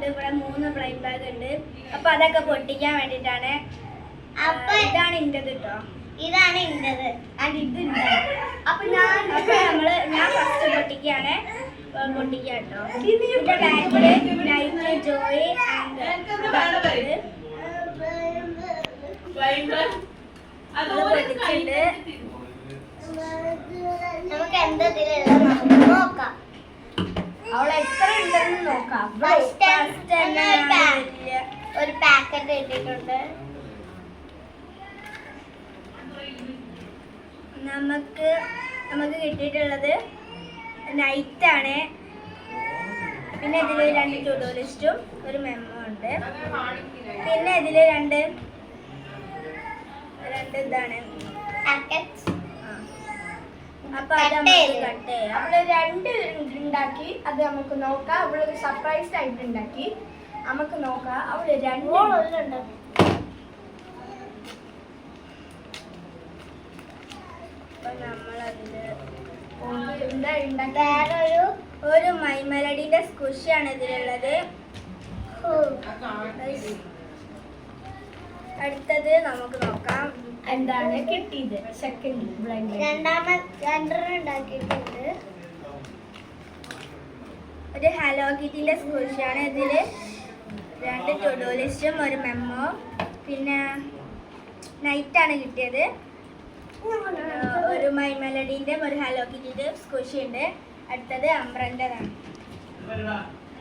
ഉണ്ട്. ഇവിടെ 3 blind bag ഉണ്ട്. അപ്പൊ അതൊക്കെ പൊട്ടിക്കാൻ വേണ്ടിട്ടാണ്. അപ്പൊ ഇതാണ് ഇന്റത് കേട്ടോ. ഇതാണ് ഇന്റത്. ഇത് അപ്പൊ ഞാൻ ഫസ്റ്റ് പൊട്ടിക്കാണ്. പൊട്ടിക്കാട്ടോ. ഇതിന്റെ ബാഗില് നൈറ്റ് ജോയ് പൊട്ടിച്ചിട്ടുണ്ട്. നമുക്ക് എന്താ നോക്കാം. അവളെ എത്ര ഉണ്ടെന്ന് നോക്കാം. ഒരു പാക്കറ്റ് ഇട്ടിട്ടുണ്ട്. നമുക്ക് കിട്ടിയിട്ടുള്ളത് നൈറ്റ് ആണ്. പിന്നെ ഇതിൽ 2 ടു ഡു ലിസ്റ്റും ഒരു മെമ്മോ ഉണ്ട്. പിന്നെ ഇതിൽ രണ്ട് ഇതാണ്. അപ്പൊ അത് നമുക്ക് കട്ട് ചെയ്യാം. അവള് 2 ഉണ്ടാക്കി. അത് നമുക്ക് നോക്കാം. അവളൊരു സർപ്രൈസ് ആയിട്ട് ഉണ്ടാക്കി. നമുക്ക് നോക്കാം. അവള് 2 ഉണ്ടാക്കി. ഒരു മൈ മെലഡിന്റെ സ്കുഷിയാണ് ഇതിലുള്ളത്. അടുത്തത് നമുക്ക് നോക്കാം എന്താണ് കിട്ടിയത്. സെക്കൻഡ് ബ്ലൈൻഡ് രണ്ടെണ്ണം ഉണ്ടാക്കിയിട്ടുണ്ട്. ഒരു ഹലോ കിറ്റിന്റെ സ്കുഷിയാണ്. ഇതില് 2 ടു ഡു ലിസ്റ്റും ഒരു മെമ്മോ പിന്നെ നൈറ്റ് ആണ് കിട്ടിയത്. ഒരു മൈ മെലഡിന്റെ ഒരു ഹലോ കിറ്റിന്റെ സ്കുഷി ഉണ്ട്. അടുത്തത് അംബ്രന്റെതാണ്.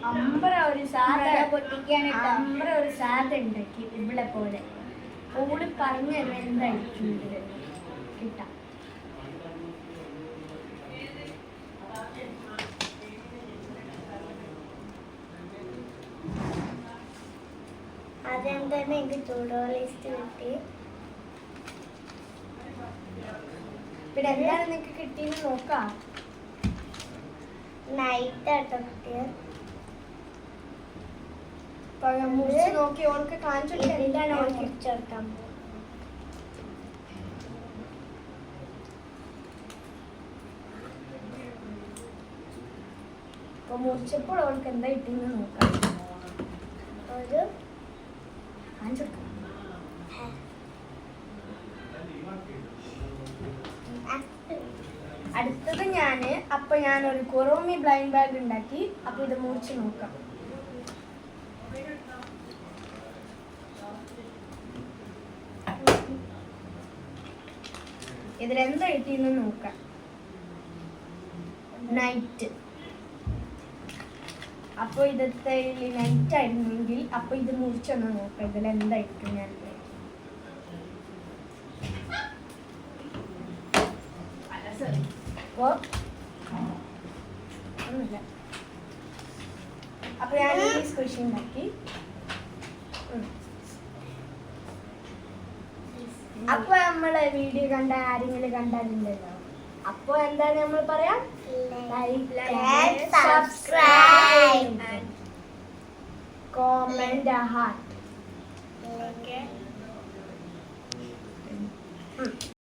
അംബ്ര ഒരു സാധ പൊട്ടിക്കാണ്. അംബ്ര ഒരു സാധ ഉണ്ടാക്കി ഇവിടെ പോലെ. ഓള് പറഞ്ഞ എന്തായിരിക്കും കിട്ടാം. ആദ്യം തന്നെ എനിക്ക് ടു-ഡു ലിസ്റ്റ് കിട്ടി. ഇവിടെ എന്താണ് നിനക്ക് കിട്ടിയെന്ന് നോക്കാം. നൈറ്റ് ആട്ടോ കിട്ടിയത്. മുറിച്ച് നോക്കി ഓൾക്ക് കാണിച്ചിട്ട് എന്താണ് ഓൾ മുറിച്ചെടുക്കാൻ അപ്പൊ മുറിച്ചപ്പോൾ ഓൾക്ക് എന്താ കിട്ടിയെന്ന് നോക്കാം. ഒരു കാണിച്ചെടുക്കാം. അടുത്തത് ഞാനൊരു കൊറോമി ബ്ലൈൻഡ് ബാഗ് ഉണ്ടാക്കി. അപ്പൊ ഇത് മുറിച്ച് നോക്കാം. ഇതിലെന്താ കിട്ടിയെന്ന് നോക്കാം. നൈറ്റ്. അപ്പൊ ഇതത്തെ നൈറ്റ് ആയിരുന്നെങ്കിൽ അപ്പൊ ഇത് മുറിച്ചൊന്ന് നോക്കാം. ഇതിലെന്താ കിട്ടും. ഞാൻ അപ്പൊ ഞാൻ ഈ സ്ക്വിഷ് ഉണ്ടാക്കി. അപ്പൊ നമ്മളെ വീഡിയോ കണ്ട ആരെങ്കിലും കണ്ടാലില്ലല്ലോ. അപ്പൊ എന്താണ് നമ്മൾ പറയാം, സബ്സ്ക്രൈബ്, comment, heart.